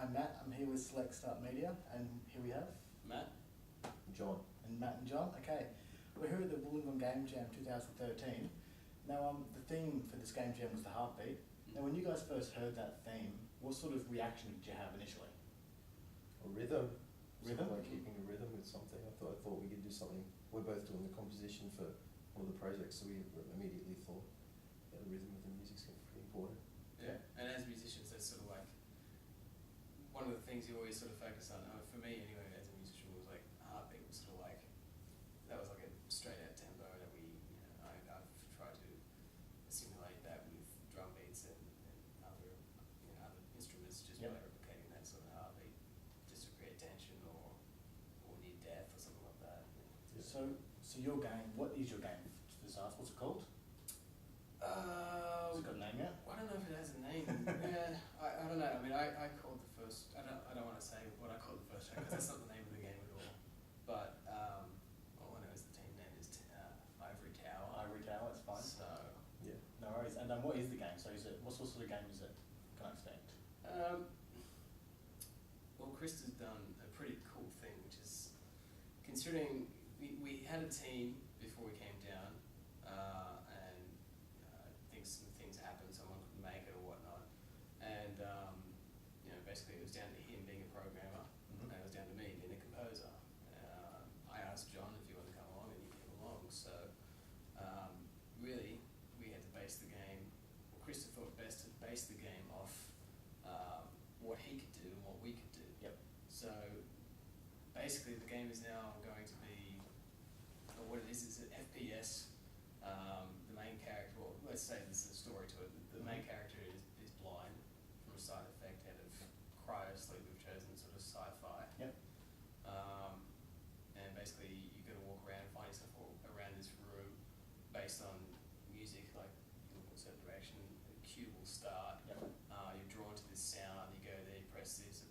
I'm Matt, I'm here with Select Start Media, and here we have Matt. John. And Matt and John. Okay, we're here at the Wollongong Game Jam 2013. Now, the theme for this Game Jam was the heartbeat. Now, when you guys first heard that theme, what sort of reaction did you have initially? A rhythm. Rhythm? Like keeping a rhythm with something. I thought we could do something. We're both doing the composition for one of the projects, so we immediately thought the rhythm of the music's pretty important. Yeah, and as musicians, that's sort of like one of the things you always sort of focus on. For me, anyway, as a musician, was like heartbeat was sort of like that was like a straight out tempo that I've tried to simulate that with drum beats and other other instruments, just by replicating that sort of heartbeat, just to create tension or near death or something like that. Yeah. So your game, what is your game for this art? What's it called? Has it got a name yet? I don't know if it has a name. I don't know. I mean, I called the first. I don't want to say what I called the first track because that's not the name of the game at all. But all I know is the team name is Ivory Tower. Ivory Tower. That's fine. So Yeah. No worries. And what is the game? So is it what sort of game is it? Can I expect? Well, Chris has done a pretty cool thing, which is considering we had a team before we came down, and I think some things happened, someone couldn't make it or whatnot, and basically it was down to him being a programmer, and it was down to me being a composer. I asked John if he wanted to come along, and he came along. So really, we had to base the game. Well, Chris thought best to base the game off what he could do and what we could do. Yep. So basically, the game is now going to be, or what it is an FPS. The main character, well, let's say there's a story to it. The main character is blind from a side effect out of cryo sleep. We've chosen sort of sci-fi. Yep. And basically, you got to walk around and find yourself around this room based on music. Like you look in a certain direction, a cue will start. Yep. You're drawn to this sound. You go there, you press this.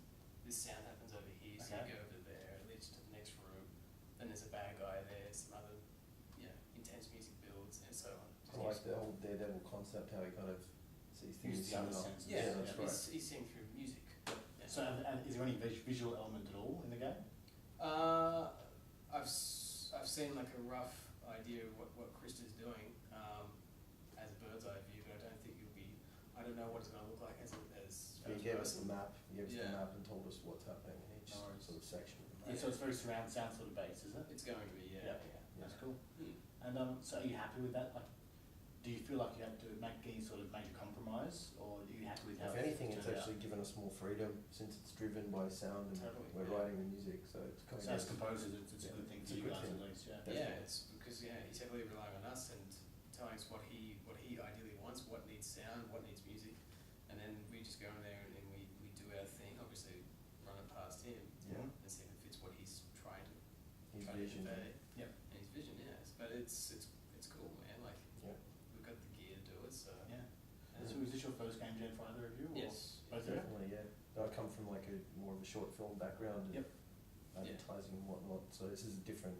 This sound happens over here, so you go over there. It leads you to the next room. Then there's a bad guy there. Some other, intense music builds and so on. I like the whole Daredevil concept, how he kind of sees things. Uses the other senses. Yeah, that's right. He's seeing through music. Yeah. So and is there any visual element at all in the game? I've seen like a rough idea of what Krista is doing as a bird's eye view, but I don't think I don't know what it's going to look like as He gave us the map. He gave us the Yeah. map and told us what's happening in each sort of section. Yeah, so it's very surround sound sort of based, is it? It's going to be, yeah. That's cool. Hmm. And so are you happy with that? Like, do you feel like you had to make any sort of major compromise, or are you happy with how If anything, it's turned actually out? given us more freedom since it's driven by sound and Totally, we're writing the music. So it's kind So as composers, it's a good thing It's for a you good guys thing. at least, yeah. Yeah, it's because he's heavily relying on us and telling us what he ideally wants, what needs sound, what needs music, and then we just go in there and we do our thing. Obviously, run it past him Yeah. and see if it fits what he's trying to His try vision. to convey. Yep. And his vision, yes. But it's cool, man. Like Yeah. we've got the gear to do it, so Yeah. So is this your first game jam for either of you? Or Yes. both of you? Definitely, yeah. I come from like more of a short film background and Yep. advertising and whatnot. So this is a different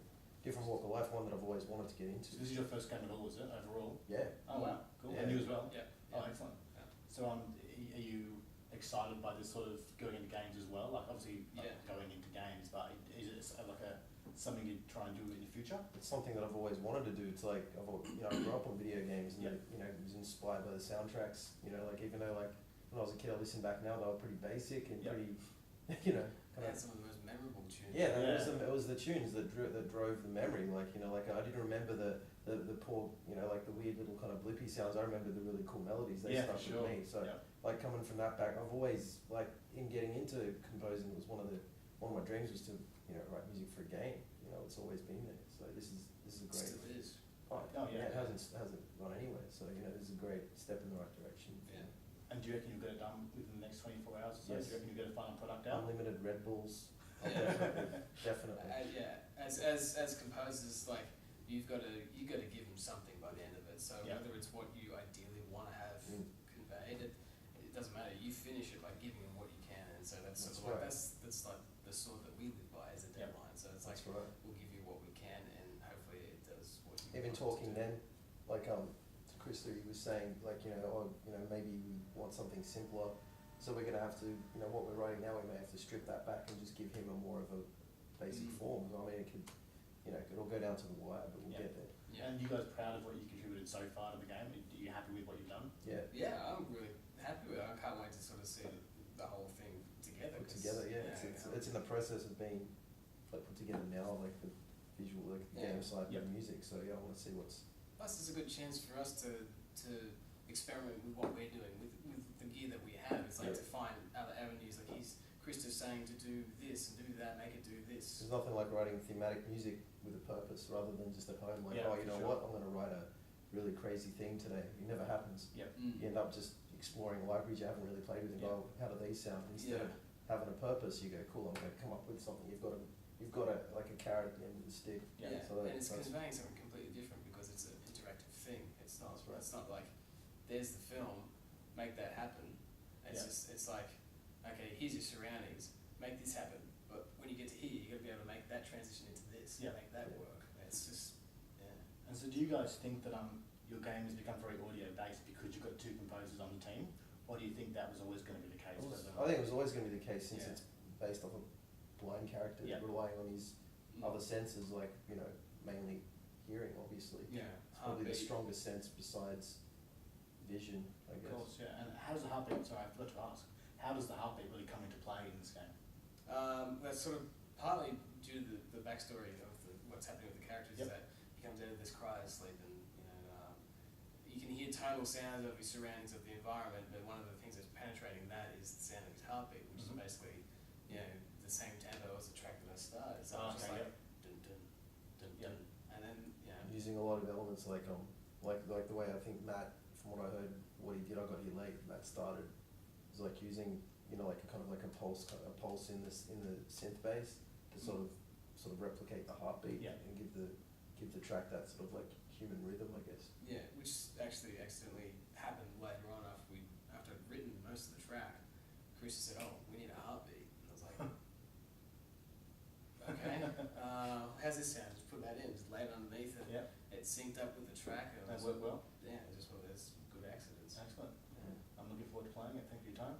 walk of life, one that I've always wanted to get into. So this is your first game at all, is it, overall? Yeah. Oh wow, cool. Yeah. And you as well? Yeah. Oh, excellent. Yeah. So are you excited by this sort of going into games as well? Like obviously going into games, but is it like something you try and do in the future? It's something that I've always wanted to do. It's like I grew up on video games and Yep. was inspired by the soundtracks. Like even though like when I was a kid, I listened back now, they were pretty basic and Yep. pretty, They had some of the most memorable tunes. Yeah, it was the tunes that drove the memory. Like I didn't remember the poor, like the weird little kind of blippy sounds. I remember the really cool melodies. They stuck with me. So like coming from that back, I've always like in getting into composing, it was one of my dreams was to write music for a game. It's always been there. So this is a great. Still is. Oh, Oh, yeah. It hasn't gone anywhere. So this is a great step in the right direction. Yeah. And do you reckon you'll get it done within the next 24 hours or so? Yes. Do you reckon you'll get a final product out? Unlimited Red Bulls. Yeah. Definitely. Yeah, as composers, like you got to give them something by the end of it. So whether it's what you ideally want to have conveyed, it doesn't matter. You finish it by giving them what you can, and so that's sort of like that's like the sword that we live by as a deadline. So it's like we'll give you what we can, and hopefully it does what you Even want talking it to do. then, like to Chris, he was saying like maybe we want something simpler. So we're going to have to, you know, what we're writing now, we may have to strip that back and just give him a more of a basic form. I mean, it could, you know, it'll go down to the wire, but we'll get there. Yeah. And you guys proud of what you contributed so far to the game? Are you happy with what you've done? Yeah. Yeah, I'm really happy with it. I can't wait to sort of see the whole thing together. Put together, yeah. It's in the process of being like put together now, like the visual, like the game side and the music. So yeah, I want to see what's. Plus, it's a good chance for us to experiment with what we're doing with the gear that we have. It's like to find other avenues. Like Christopher's saying to do this and do that, make it do this. There's nothing like writing thematic music with a purpose rather than just at home. Like, oh, you know what? I'm going to write a really crazy theme today. It never happens. Yep. You end up just exploring libraries you haven't really played with and go, how do these sound? Instead of having a purpose, you go, cool, I'm going to come up with something. You've got like a carrot at the end of the stick. Yeah, so and it's conveying something completely different because it's an interactive thing. It's not. It's not like there's the film, make that happen. It's just it's like, okay, here's your surroundings, make this happen. But when you get to here, you got to be able to make that transition into this, make that work. It's just And so, do you guys think that your game has become very audio based because you've got two composers on the team, or do you think that was always going to be the case? I think it was always going to be the case since it's based off a blind character, relying on his other senses, like, you know, mainly hearing, obviously. Yeah. It's probably the strongest sense besides vision, I guess. Of course, yeah. And how does the heartbeat, sorry, I forgot to ask, how does the heartbeat really come into play in this game? That's sort of partly due to the backstory of what's happening with the characters, is that he comes out of this cryo-sleep and, you know, you can hear tonal sounds of his surroundings, of the environment, but one of the things that's penetrating that is the sound of his heartbeat, which is basically, you know, the same tempo as the track that I started. So it's just like, dun dun, dun dun, and then, you know. Using a lot of elements like the way I think Matt, from what I heard, what he did, I got here late, Matt started, was like using, you know, like a kind of like a pulse in the synth bass to sort of replicate the heartbeat and give the track that sort of like human rhythm, I guess. Yeah, which actually accidentally happened later on after I'd written most of the track. Chris said, "Oh, we need a heartbeat," and I was like, "Okay, how's this sound?" Just put that in, just lay it underneath it. Yeah. It synced up with the track. That worked well. Yeah, it just one of those good accidents. Excellent. I'm looking forward to playing it. Thank you for your time.